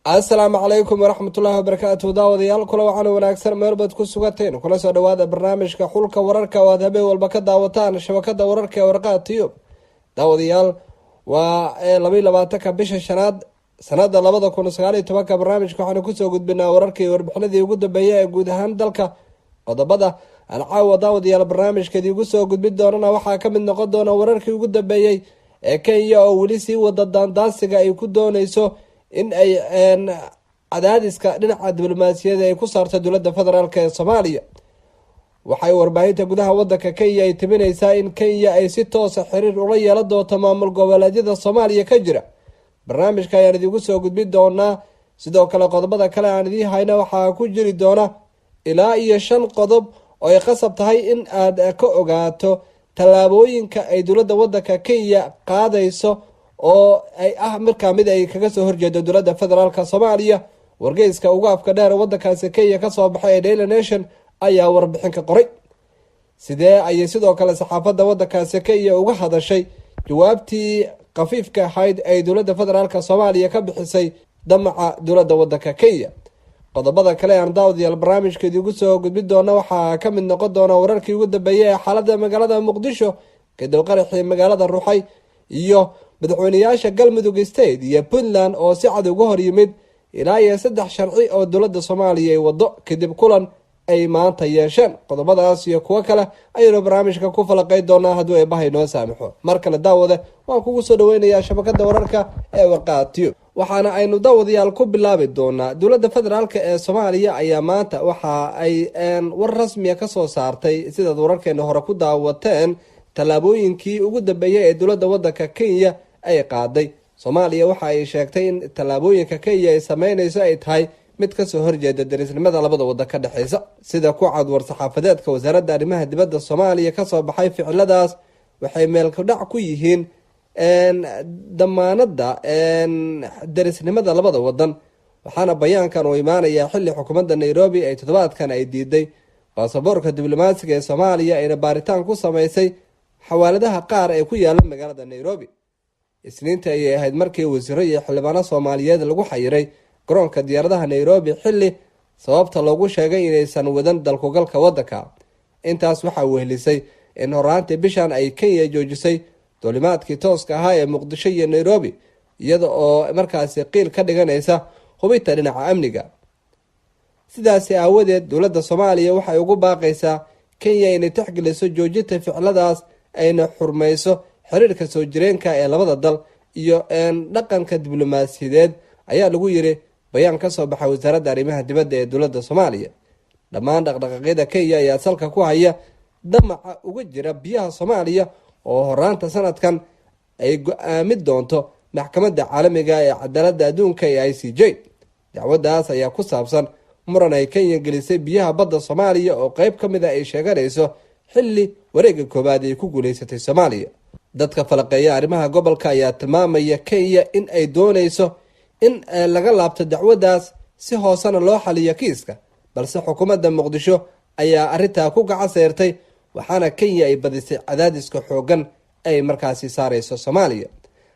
asalaamu calaykum waraxmatullaahi wabarakaatu. daawadayaal kula waxaana wanaagsan meelbaad ku sugateen kula soo dhawaada barnaamijka xulka wararka oo aad habeen walba ka daawataan shabakada wararka ee warqaha tiyub. daawadayaal waa 22 bisha shanaad sanada 2019. barnaamijka waxaanu kusoo gudbinaa wararkii warbixinadii ugu dambeeyay ee guud ahaan dalka. qodobada aan caawa daawadayaal barnaamijkeedii ugu soo gudbin doonana waxaa kamid noqon doona wararkii ugu dambeeyey ee Kenya oo weli sii wada daandaansiga ay ku dooneyso in ay cadaadiska dhinaca diblomaasiyadda ay ku saarto dowladda federaalk ee Soomaaliya. waxay warbaahinta gudaha wadanka Kenya ay timinaysaa in Kenya ay si toos ah xiriir ula yeelan doonto maamul goboleedyada Soomaaliya ka jira. barnaamijka ayaan idinku soo gudbin doonaa. sidoo kale qodobada kale aan idin hayna waxaa ku jiri doona ilaa iyo 5 qodob oo ay qasab tahay in aad ka ogaato tallaabooyinka ay dowladda wadanka Kenya qaadayso oo ay markaa mid ay kaga soo horjeedo dowladda federaalka Soomaaliya. wargeyska ugu afka dheer wadankaasi Kenya ka soo baxay Daily Nation ayaa warbixin ka qoray. sidee ayay sidoo kale saxaafadda wadankaasi Kenya uga hadashay jawaabtii qafiifka ahayd ay dowladda federaalka Soomaaliya ka bixisay damaca dowladda wadanka Kenya. qodobada kale aan daawadayaal barnaamijkeedii ugu soo gudbin doona waxaa ka mid noqon doona wararkii ugu dambeeyay ee xaaladda magaalada Muqdisho kadib qaraxii magaalada Ruuxay iyo madaxweynayaasha Galmudug State iyo Puntland oo si cad uga hor yimid ilaa iyo 3 sharci oo dowladda Soomaaliya ay wado kadib kulan ay maanta yeesheen. qodobadaas iyo kuwa kale ayaynu barnaamijka ku falaqay doonaa haddii ay bahay noo saamaxo. mar kale daawada waan kugu soo dhaweynayaa shabakada wararka ee warqaha tiyub. waxaana aynu daawadayaal ku bilaabi doonaa dowladda federaalk ee Soomaaliya ayaa maanta waxa ay war rasmi ah ka soo saartay sidaad wararkeena hore ku daawateen tallaabooyinkii ugu dambeeyay ee dowladda wadanka Kenya ay qaaday. Soomaaliya waxa ay sheegtay in tallaabooyinka Kenya ay sameynayso ay tahay mid ka soo horjeeda darisnimada labada wadan ka dhaxaysa. sida ku cad war saxaafadeedka wasaaradda arrimaha dibadda Soomaaliya ka soo baxay ficiladaas waxay meel ka dhac ku yihiin damaanada darisnimada labada wadan. waxaana bayaankan uu imaanayaa xilli xukuumadda Nairobi ay toddobaadkan ay diiday baasaboorka diblomaasiga ee Soomaaliya ayna baaritaan ku sameysay xawaaladaha qaar ee ku yaala magaalada Nairobi. isniinta ayay ahayd markii wasiiro iyo xildhibaano Soomaaliyeed lagu xayiray garoonka diyaaradaha Nairobi xilli sababta loogu sheegay inaysan wadan dalkugalka wadanka. intaas waxa uu helisay in horaantii bishan ay Kenya joojisay duulimaadkii tooska ahaa ee Muqdisho iyo Nairobi iyada oo markaasi qiil ka dhiganaysa hubinta dhinaca amniga. sidaas aawadeed dowladda Soomaaliya waxay ugu baaqaysaa Kenya inay tixgeliso joojinta ficiladaas ayna xurmayso xiriirka soo jireenka ee labada dal iyo dhaqanka diblomaasiyadeed ayaa lagu yiri bayaan ka soo baxay wasaaradda arrimaha dibadda ee dowladda Soomaaliya. dhammaan dhaqdhaqaaqyada Kenya ayaa salka ku haya damaca uga jira biyaha Soomaaliya oo horaanta sanadkan ay go'aamin doonto maxkamadda caalamiga ee cadaaladda adduunka ee ICJ. dacwadaas ayaa ku saabsan muran ay Kenya gelisay biyaha badda Soomaaliya oo qayb ka mid ah ay sheeganayso xilli wareegga koobaad ay ku guuleysatay Soomaaliya. dadka falaqeeya arrimaha gobolka ayaa tilmaamaya Kenya in ay doonayso in laga laabto dacwadaas si hoosana loo xaliyo kiiska, balse xukuumadda Muqdisho ayaa arintaa ku gacan sayrtay waxaana Kenya ay badisay cadaadiska xoogan ay markaasi saarayso Soomaaliya.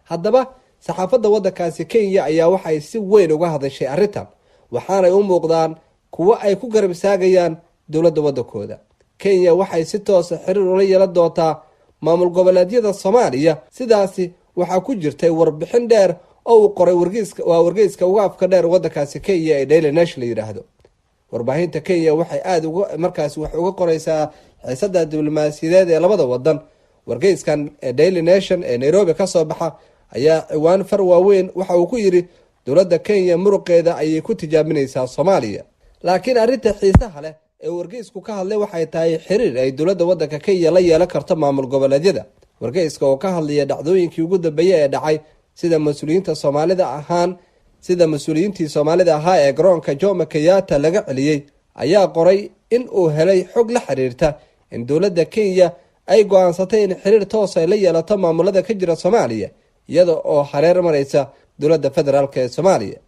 haddaba saxaafadda wadankaasi Kenya ayaa waxay si weyn uga hadashay arintan waxaana ay u muuqdaan kuwa ay ku garab saagayaan dowladda wadankooda. Kenya waxay si toos ah xiriir ula yeelan doontaa maamul goboleedyada Soomaaliya. sidaasi waxaa ku jirtay warbixin dheer oo uu qoray wargeyska uga afka dheer wadankaasi Kenya ee Daily Nation yiraahdo. warbaahinta Kenya waxay aad uga markaas wax uga qoraysaa xiisadda diblomaasiyadeed ee labada wadan. wargeyskan Daily Nation ee Nairobi ka soo baxa ayaa ciwaan far waaweyn waxa uu ku yiri dowladda Kenya muruqeeda ayay ku tijaabinaysaa Soomaaliya. laakiin arinta xiisaha leh ee wargeysku ka hadlay waxay tahay xiriir ay dowladda wadanka Kenya la yeelan karto maamul goboleedyada. wargeyska oo ka hadlaya dhacdooyinkii ugu dambeeyay ee dhacay sida mas-uuliyiintii Soomaalida ahaa ee garoonka Jomo Kenyatta laga celiyay ayaa qoray in uu helay xog la xiriirta in dowladda Kenya ay go'aansatay in xiriir toos ah la yeelato maamulada ka jira Soomaaliya iyada oo hareer maraysa dowladda federaalk ee Soomaaliya.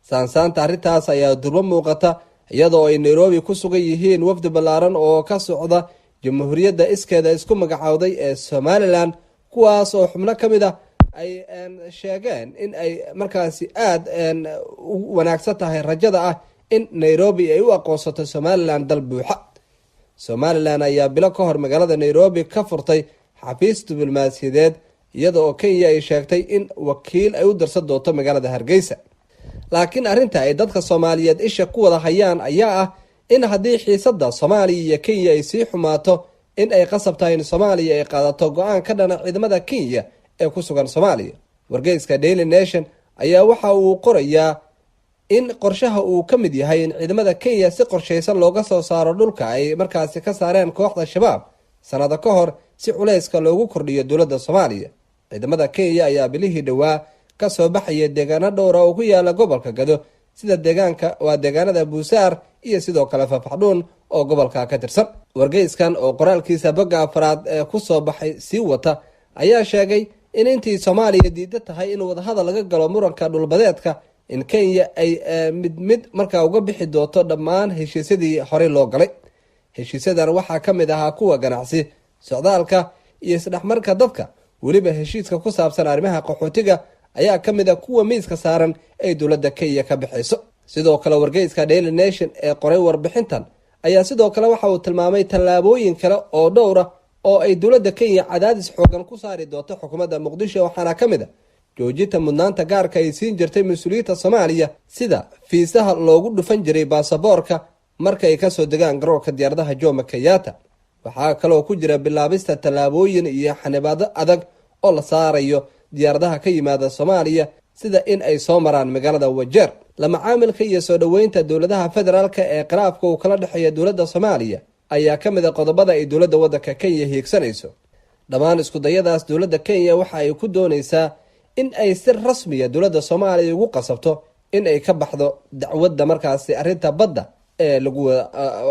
saansaanta arrintaas ayaa durba muuqata iyadoo ay Nairobi ku sugan yihiin wafdi ballaaran oo ka socda jamhuuriyadda iskeeda isku magacawday ee Somaliland, kuwaas oo xubno ka mid ah ay sheegeen in ay markaasi aad u wanaagsan tahay rajada ah in Nairobi ay u aqoonsato Somaliland dal buuxa. Somaliland ayaa bilo ka hor magaalada Nairobi ka furtay xafiis diblomaasiyadeed, iyada oo Kenya ay sheegtay in wakiil ay u dirsan doonto magaalada Hargeysa. laakiin arrinta ay dadka Soomaaliyeed isha ku wada hayaan ayaa ah in haddii xiisadda Soomaaliya iyo Kenya ay sii xumaato in ay qasab tahay in Soomaaliya ay qaadato go-aan ka dhana ciidamada Kenya ee ku sugan Soomaaliya. Wargeyska Daily Nation ayaa waxa uu qorayaa in qorshaha uu ka mid yahay in ciidamada Kenya si qorsheysan looga soo saaro dhulka ay markaasi ka saareen kooxda Shabaab sanado ka hor si culayska loogu kordhiyo dowladda Soomaaliya. Ciidamada Kenya ayaa bilihii dhawaa ka soo baxaya deegaano dhowr oo ku yaala gobolka Gado sida deegaanada Buusaar iyo sidoo kale Faafxdhuun oo gobolka ka tirsan. Wargeyskan oo qoraalkiisa bogga afraad ee ku soo baxay sii wata ayaa sheegay in intii Soomaaliya diidan tahay in wadahadal laga galo muranka dhulbadeedka in Kenya ay mid markaa uga bixi doonto dhammaan heshiisyadii horey loo galay. Heshiisyadan waxaa ka mid ahaa kuwa ganacsi, socdaalka iyo isdhexmarka dadka. weliba heshiiska ku saabsan arrimaha qaxootiga ayaa ka mid ah kuwa miiska saaran ay dowladda Kenya ka bixayso. sidoo kale wargeyska Daily Nation ee qoray warbixintan ayaa sidoo kale waxa uu tilmaamay tallaabooyin kale oo dhowr ah oo ay dowladda Kenya cadaadis xoogan ku saari doonto xukuumadda Muqdisho, waxaana ka mid ah joojinta mudnaanta gaarka ay siin jirtay mas'uuliyiinta Soomaaliya sida fiisaha loogu dhufan jiray baasaboorka marka ay ka soo degaan garoonka diyaaradaha Jomo Kenyatta. waxaa kaloo ku jira bilaabista tallaabooyin iyo xanibaado adag oo la saarayo diyaaradaha ka yimaada Soomaaliya sida in ay soo maraan magaalada Wajeer. lama caamilka iyo soo dhaweynta dowladaha federaalka ee qaraabka uu kala dhexeeya dowladda Soomaaliya ayaa ka mid ah qodobada ay dowladda waddanka Kenya hiigsanayso. dhammaan isku dayadaas dowladda Kenya waxa ay ku doonaysaa in ay si rasmi ah dowladda Soomaaliya ugu qasabto in ay ka baxdo dacwadda markaasi arrinta badda ee lagu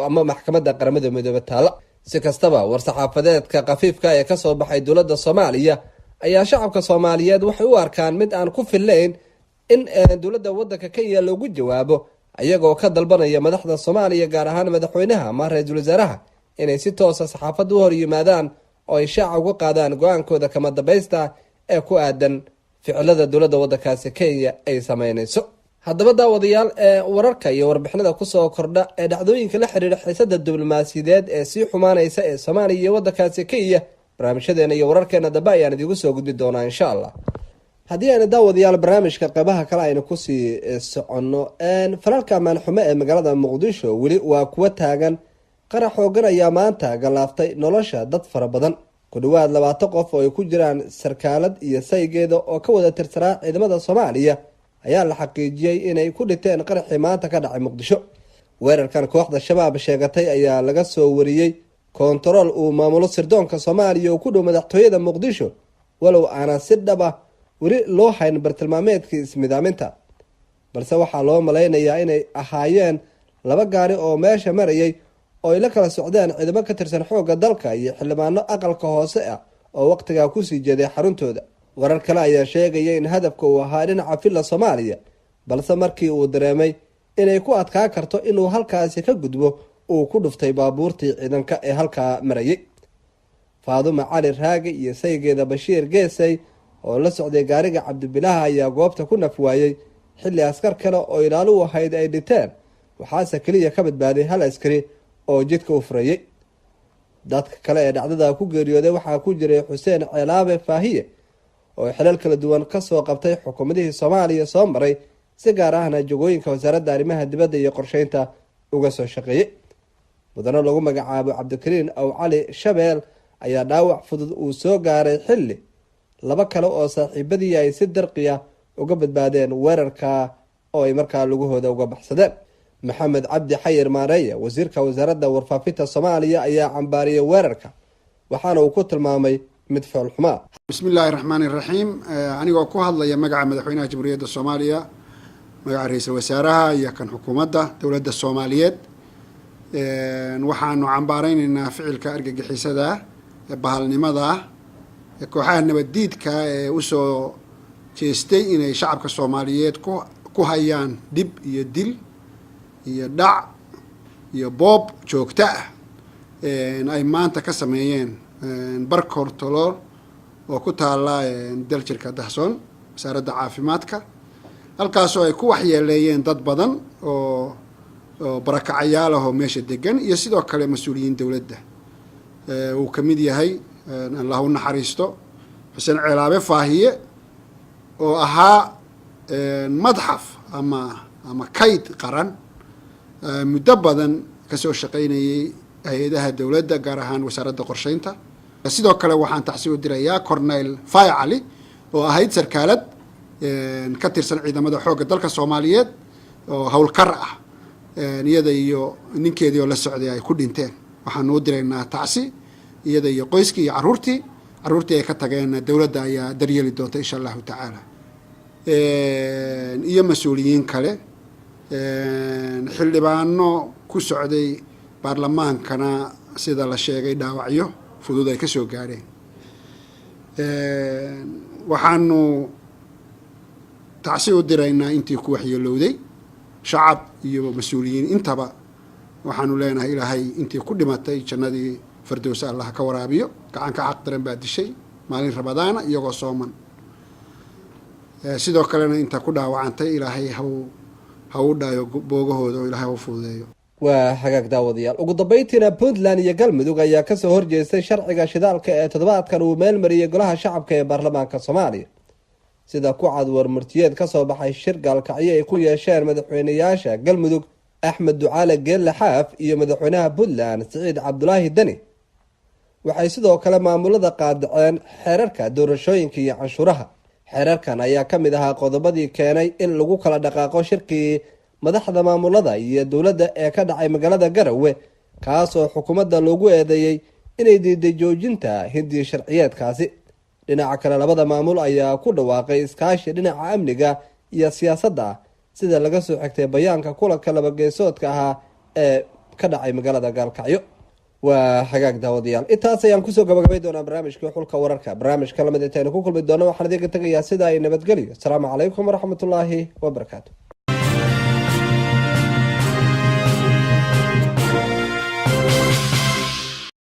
ama maxkamadda qaramada midoobay taala. si kastaba war-saxaafadeedka qafiifka ee ka soo baxay dowladda Soomaaliya ayaa shacabka Soomaaliyeed waxay u arkaan mid aan ku fillayn in dowladda waddanka Kenya loogu jawaabo, ayagoo ka dalbanaya madaxda Soomaaliya gaar ahaan madaxweynaha ama ra'iisul wasaaraha inay si toos ah saxaafadda u hor yimaadaan oo ay shacab uga qaadaan go-aankooda kama dambaysta ee ku aadan ficilada dowladda waddankaasi Kenya ay sameynayso. haddaba daawadayaal wararka iyo warbixinada kusoo kordha ee dhacdooyinka la xiriira xiisadda diblomaasiyadeed ee sii xumaanaysa ee Soomaaliya iyo waddankaasi Kenya, barnaamijyadeena iyo wararkeena dambe ayaan idigu soo gudbi doonaa insha Allah. haddii ayna daawadayaal barnaamijka qaybaha kale aynu kusii soconno, falalka ammaan xumo ee magaalada Muqdisho weli waa kuwa taagan. qarax xoogan ayaa maanta galaaftay nolosha dad fara badan. ku dhawaad 20 qof oo ay ku jiraan sarkaalad iyo saygeeda oo ka wada tirsanaa ciidamada Soomaaliya ayaa la xaqiijiyay inay ku dhinteen qaraxii maanta ka dhacay Muqdisho. weerarkan kooxda Shabaab sheegatay ayaa laga soo wariyay koontarool uu maamulo sirdoonka Soomaaliya oo ku dhow madaxtooyada Muqdisho, walow aanan si dhab ah weli loo hayn bartilmaameedkii ismidaaminta, balse waxaa loo malaynayaa inay ahaayeen 2 gaari oo meesha marayay oo ay la kala socdeen ciidamo ka tirsan xoogga dalka iyo xildhibaano aqalka hoose ah oo waqtigaa kusii jeeday xaruntooda. warar kale ayaa sheegaya in hadafka uu ahaa dhinaca filla Soomaaliya, balse markii uu dareemay inay ku adkaa karto inuu halkaasi ka gudbo uu ku dhuftay baabuurtii ciidanka ee halkaa marayay. Faadumo Cali Raagi iyo saygeeda Bashiir Geesay oo la socday gaariga Cabdibilaah ayaa goobta ku naf waayay xilli askar kale oo ilaalo u ahayd ay dhinteen, waxaase kaliya ka badbaaday hal askari oo jidka u furayay. dadka kale ee dhacdada ku geeriyooday waxaa ku jiray Xuseen Ceelaabe Faahiye oo xilal kala duwan ka soo qabtay xukuumadihii Soomaaliya soo maray, si gaar ahna jagooyinka wasaaradda arrimaha dibadda iyo qorsheynta uga soo shaqeeyay. mudane lagu magacaabo Cabdikariin Aw Cali Shabeel ayaa dhaawac fudud uu soo gaaray xilli 2 kale oo saaxiibadii ay si dirqi ah uga badbaadeen weerarka oo ay markaa lugahooda uga baxsadeen. Maxamed Cabdi Xayir Maareeye, wasiirka wasaaradda warfaafinta Soomaaliya, ayaa cambaariyay weerarka, waxaana uu ku tilmaamay mid fool xumo. bismillaahi raxmaani raxiim. anigoo ku hadlaya magaca madaxweynaha jamhuuriyadda Soomaaliya, magaca ra'iisul wasaaraha iyo kan xukuumadda dowladda Soomaaliyeed, waxaanu cambaaraynaynaa ficilka argagixisada ee bahalnimada ee kooxaha nabaddiidka ee usoo jeestay inay shacabka Soomaaliyeed ku hayaan dib iyo dil iyo dhac iyo boob joogto ah ay maanta ka sameeyeen bar kontarool oo ku taala daljirka Dahsoon wasaaradda caafimaadka halkaasoo ay ku waxyeeleeyeen dad badan oo barakacayaal ah oo meesha degan iyo sidoo kale mas-uuliyiin dowladda uu ka mid yahay Allah u naxariisto xuseen ceelaabe faahiye oo ahaa madxaf ama kayd qaran muddo badan kasoo shaqaynayay hay-adaha dowladda gaar ahaan wasaaradda qorsheynta sidoo kale waxaan tacsi u dirayaa cornel fay cali oo ahayd sarkaalad ka tirsan ciidamada xoogga dalka Soomaaliyeed oo howlkar ah iyada iyo ninkeedii oo la socday ay ku dhinteen waxaan u diraynaa tacsi iyada iyo qoyskii iyo caruurtii ay ka tageen dowladda ayaa daryeeli doonta insha allahu tacaala iyo mas-uuliyiin kale xildhibaano ku socday baarlamaankana sida la sheegay dhaawacyo fudud ay ka soo gaadheen waxaanu tacsi u diraynaa intii ku waxyeelowday shacab iyo mas-uuliyiin intaba waxaanu leenahay ilaahay intii ku dhimatay jannadii firdowsa Allah ka waraabiyo gacanka xaq daran baa dishay maalin Ramadaana iyagoo sooman sidoo kalena inta ku dhaawacantay ilaahay ha u dhaayo boogahooda oo ilaahay u fududeeyo waa hagaag daawadayaal ugu dambeyntiina Puntland iyo Galmudug ayaa ka soo horjeestay sharciga shidaalka ee toddobaadkan uu meel mariyay golaha shacabka ee baarlamaanka Soomaaliya sida ku cad warmurtiyeed ka soo baxay shir gaalkacyo ay ku yeesheen madaxweynayaasha Galmudug Axmed Ducaale Geelle Xaaf iyo madaxweynaha Puntland Siciid Cabdulaahi Dani waxay sidoo kale maamulada qaadaceen xeerarka doorashooyinka iyo canshuuraha xeerarkan ayaa ka mid ahaa qodobadii keenay in lagu kala dhaqaaqo shirkii madaxda maamulada iyo dowladda ee ka dhacay magaalada Garowe kaasoo xukuumadda loogu eedeeyay inay diiday joojinta hindi sharciyeedkaasi dhinaca kale labada maamul ayaa ku dhawaaqay iskaashi dhinaca amniga iyo siyaasadda sida laga soo xigtay bayaanka kulanka laba geesoodka ahaa ee ka dhacay magaalada Gaalkacyo waa hagaag daawadayaal intaas ayaan kusoo gabagabay doonaa barnaamijka xulka wararka barnaamijka lamid intaaynu ku kulmi doono waxaan idinka tagayaa sida ay nabadgelyo asalaamu calaykum waraxmatullaahi wabarakaatu